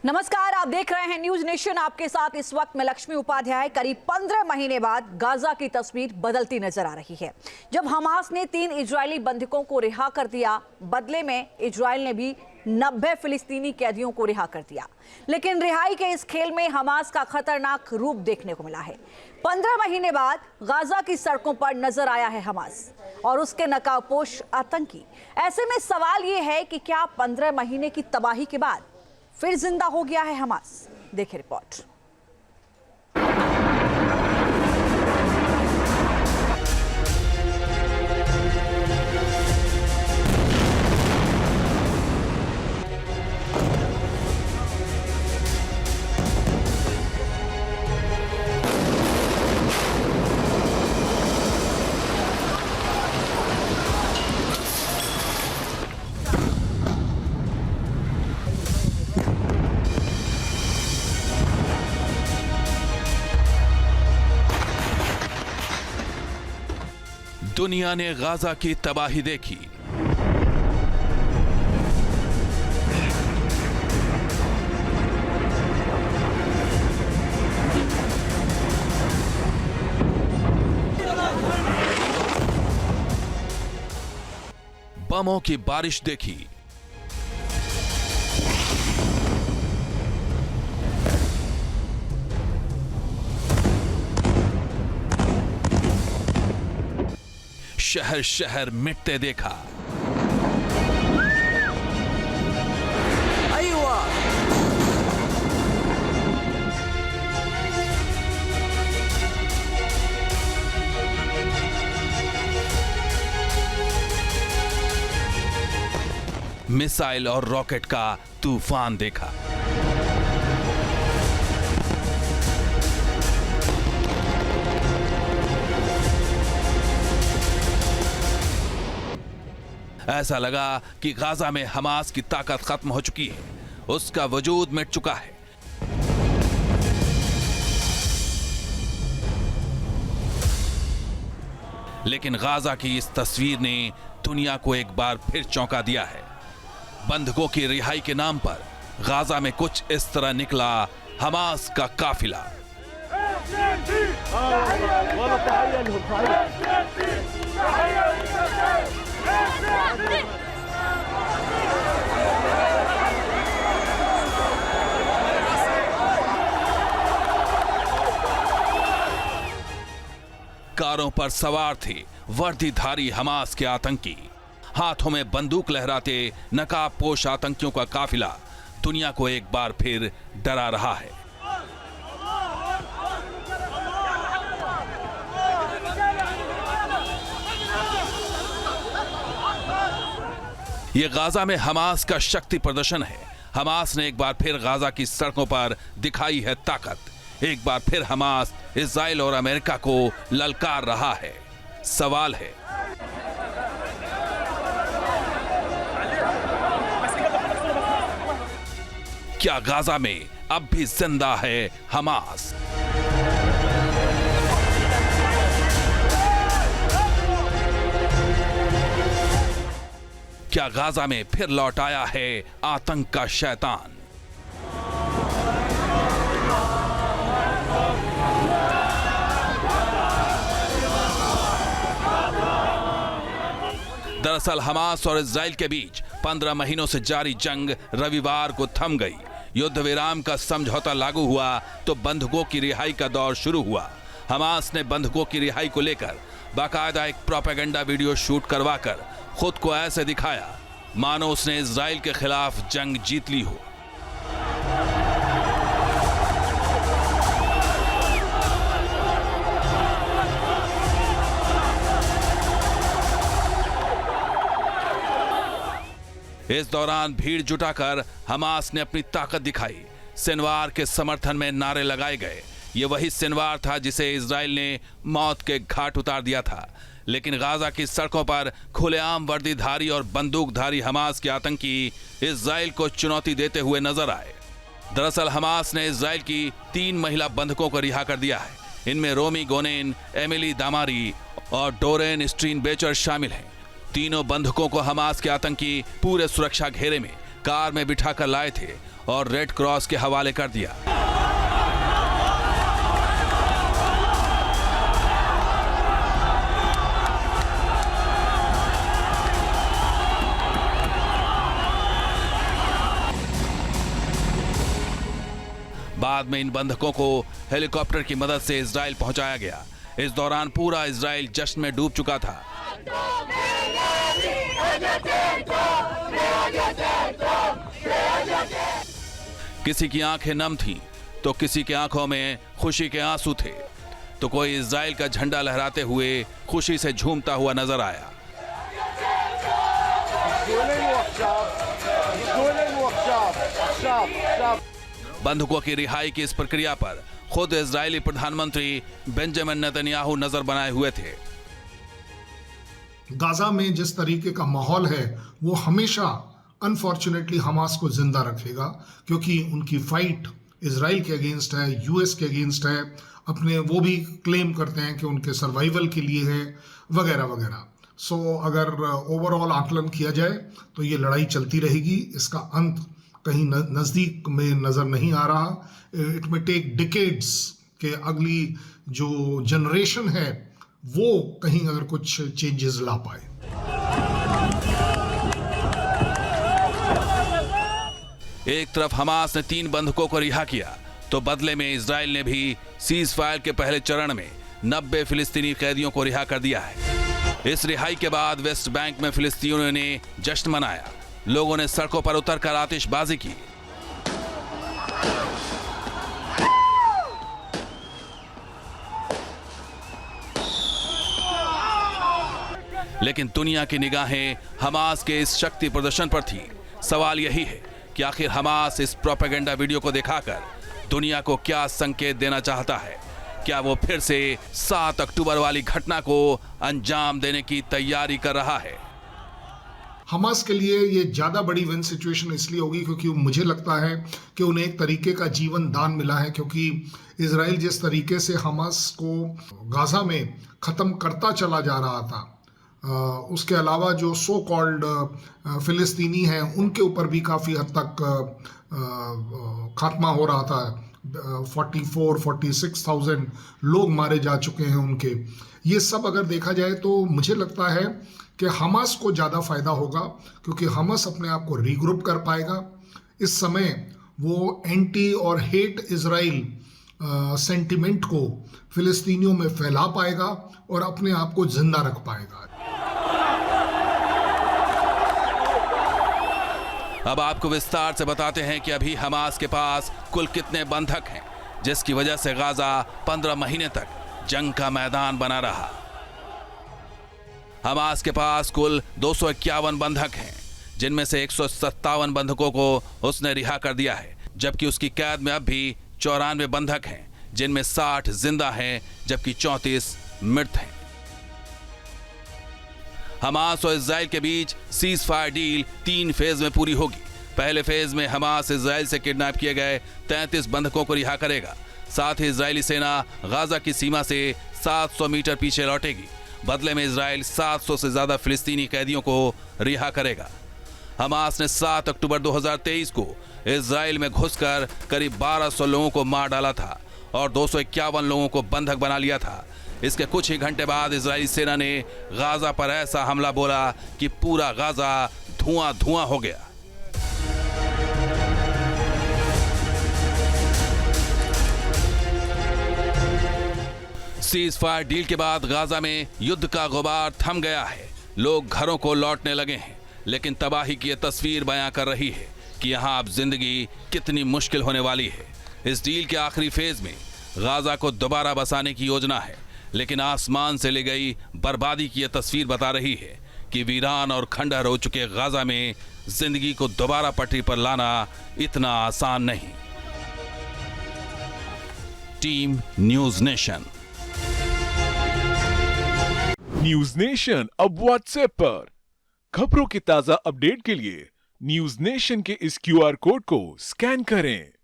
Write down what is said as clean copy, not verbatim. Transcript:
नमस्कार, आप देख रहे हैं न्यूज नेशन। आपके साथ इस वक्त मैं लक्ष्मी उपाध्याय। करीब 15 महीने बाद गाजा की तस्वीर बदलती नजर आ रही है। जब हमास ने 3 इजरायली बंधकों को रिहा कर दिया, बदले में इजरायल ने भी 90 फिलिस्तीनी कैदियों को रिहा कर दिया। लेकिन रिहाई के इस खेल में हमास का खतरनाक रूप देखने को मिला है। 15 महीने बाद गाजा की सड़कों पर नजर आया है हमास और उसके नकाबपोश आतंकी। ऐसे में सवाल ये है कि क्या 15 महीने की तबाही के बाद फिर जिंदा हो गया है हमास? देखिए रिपोर्ट। दुनिया ने गाजा की तबाही देखी। बमों की बारिश देखी। शहर शहर मिटते देखा। मिसाइल और रॉकेट का तूफान देखा। ऐसा लगा कि गाजा में हमास की ताकत खत्म हो चुकी है, उसका वजूद मिट चुका है। लेकिन गाजा की इस तस्वीर ने दुनिया को एक बार फिर चौंका दिया है। बंधकों की रिहाई के नाम पर गाजा में कुछ इस तरह निकला हमास का काफिला। कारों पर सवार थे वर्दीधारी हमास के आतंकी। हाथों में बंदूक लहराते नकाबपोश आतंकियों का काफिला दुनिया को एक बार फिर डरा रहा है। यह गाजा में हमास का शक्ति प्रदर्शन है। हमास ने एक बार फिर गाजा की सड़कों पर दिखाई है ताकत। एक बार फिर हमास इजराइल और अमेरिका को ललकार रहा है। सवाल है, क्या गाजा में अब भी जिंदा है हमास? क्या गाजा में फिर लौट आया है आतंक का शैतान? दरअसल हमास और इजराइल के बीच 15 महीनों से जारी जंग रविवार को थम गई। युद्ध विराम का समझौता लागू हुआ तो बंधकों की रिहाई का दौर शुरू हुआ। हमास ने बंधकों की रिहाई को लेकर बाकायदा एक प्रोपेगेंडा वीडियो शूट करवाकर खुद को ऐसे दिखाया मानो उसने इजराइल के खिलाफ जंग जीत ली हो। इस दौरान भीड़ जुटाकर हमास ने अपनी ताकत दिखाई। सिनवार के समर्थन में नारे लगाए गए। यह वही सिनवार था जिसे इजराइल ने मौत के घाट उतार दिया था। लेकिन गाजा की सड़कों पर खुलेआम वर्दीधारी और बंदूकधारी हमास के आतंकी इजराइल को चुनौती देते हुए नजर आए। दरअसल हमास ने इजराइल की 3 महिला बंधकों को रिहा कर दिया है। इनमें रोमी गोनेन, एमिली दामारी और डोरेन स्ट्रीनबेचर शामिल हैं। तीनों बंधकों को हमास के आतंकी पूरे सुरक्षा घेरे में कार में बिठाकर लाए थे और रेड क्रॉस के हवाले कर दिया। बाद में इन बंधकों को हेलीकॉप्टर की मदद से इजराइल पहुंचाया गया। इस दौरान पूरा इजराइल जश्न में डूब चुका था। किसी की आंखें नम थीं, तो किसी की आंखों में खुशी के आंसू थे, तो कोई इजराइल का झंडा लहराते हुए खुशी से झूमता हुआ नजर आया। बंधकों की रिहाई की इस प्रक्रिया पर खुद इजरायली प्रधानमंत्री बेंजामिन नेतन्याहू नजर बनाए हुए थे। गाजा में जिस तरीके का माहौल है वो हमेशा अनफॉर्चुनेटली हमास को जिंदा रखेगा, क्योंकि उनकी फाइट इजराइल के अगेंस्ट है, यूएस के अगेंस्ट है, अपने वो भी क्लेम करते हैं कि उनके सर्वाइवल के लिए है, वगैरह वगैरह। सो अगर ओवरऑल आकलन किया जाए तो ये लड़ाई चलती रहेगी, इसका अंत कहीं नज़दीक में नज़र नहीं आ रहा। इट में टेक डिकेड्स के अगली जो जनरेशन है वो कहीं अगर कुछ चेंजेस ला पाए। एक तरफ हमास ने 3 बंधकों को रिहा किया, तो बदले में इजराइल ने भी सीज फायर के पहले चरण में 90 फिलिस्तीनी कैदियों को रिहा कर दिया है। इस रिहाई के बाद वेस्ट बैंक में फिलिस्तीनियों ने जश्न मनाया। लोगों ने सड़कों पर उतरकर आतिशबाजी की। लेकिन दुनिया की निगाहें हमास के इस शक्ति प्रदर्शन पर थी। सवाल यही है कि आखिर हमास इस प्रोपेगेंडा वीडियो को दिखाकर दुनिया को क्या संकेत देना चाहता है? क्या वो फिर से 7 अक्टूबर वाली घटना को अंजाम देने की तैयारी कर रहा है? हमास के लिए ये ज़्यादा बड़ी विन सिचुएशन इसलिए होगी क्योंकि मुझे लगता है कि उन्हें एक तरीके का जीवन दान मिला है, क्योंकि इजराइल जिस तरीके से हमास को गाजा में ख़त्म करता चला जा रहा था, उसके अलावा जो सो कॉल्ड फिलिस्तीनी हैं उनके ऊपर भी काफ़ी हद तक खात्मा हो रहा था। 44,000-46,000 लोग मारे जा चुके हैं उनके। ये सब अगर देखा जाए तो मुझे लगता है कि हमास को ज़्यादा फ़ायदा होगा, क्योंकि हमास अपने आप को रीग्रुप कर पाएगा। इस समय वो एंटी और हेट इजराइल सेंटिमेंट को फिलिस्तीनियों में फैला पाएगा और अपने आप को जिंदा रख पाएगा। अब आपको विस्तार से बताते हैं कि अभी हमास के पास कुल कितने बंधक हैं, जिसकी वजह से गाजा 15 महीने तक जंग का मैदान बना रहा। हमास के पास कुल 251 बंधक हैं, जिनमें से 157 बंधकों को उसने रिहा कर दिया है, जबकि उसकी कैद में अब भी 94 बंधक हैं, जिनमें 60 जिंदा हैं जबकि 34 मृत हैं। हमास और इजराइल के बीच सीज फायर डील 3 फेज में पूरी होगी। पहले फेज में हमास इजराइल से किडनैप किए गए 33 बंधकों को रिहा करेगा। साथ ही इजरायली सेना गाजा की सीमा से 700 मीटर पीछे लौटेगी। बदले में इजराइल 700 से ज्यादा फिलिस्तीनी कैदियों को रिहा करेगा। हमास ने 7 अक्टूबर 2023 को इजराइल में घुसकर करीब 1200 लोगों को मार डाला था और 251 लोगों को बंधक बना लिया था। इसके कुछ ही घंटे बाद इजरायली सेना ने गाजा पर ऐसा हमला बोला कि पूरा गाजा धुआं धुआं हो गया। सीज फायर डील के बाद गाजा में युद्ध का गुबार थम गया है। लोग घरों को लौटने लगे हैं, लेकिन तबाही की यह तस्वीर बयां कर रही है कि यहां अब जिंदगी कितनी मुश्किल होने वाली है। इस डील के आखिरी फेज में गाजा को दोबारा बसाने की योजना है, लेकिन आसमान से ली गई बर्बादी की यह तस्वीर बता रही है कि वीरान और खंडहर हो चुके गाजा में जिंदगी को दोबारा पटरी पर लाना इतना आसान नहीं। Team news nation. News nation अब व्हाट्सएप पर खबरों की ताजा अपडेट के लिए न्यूज नेशन के इस QR कोड को स्कैन करें।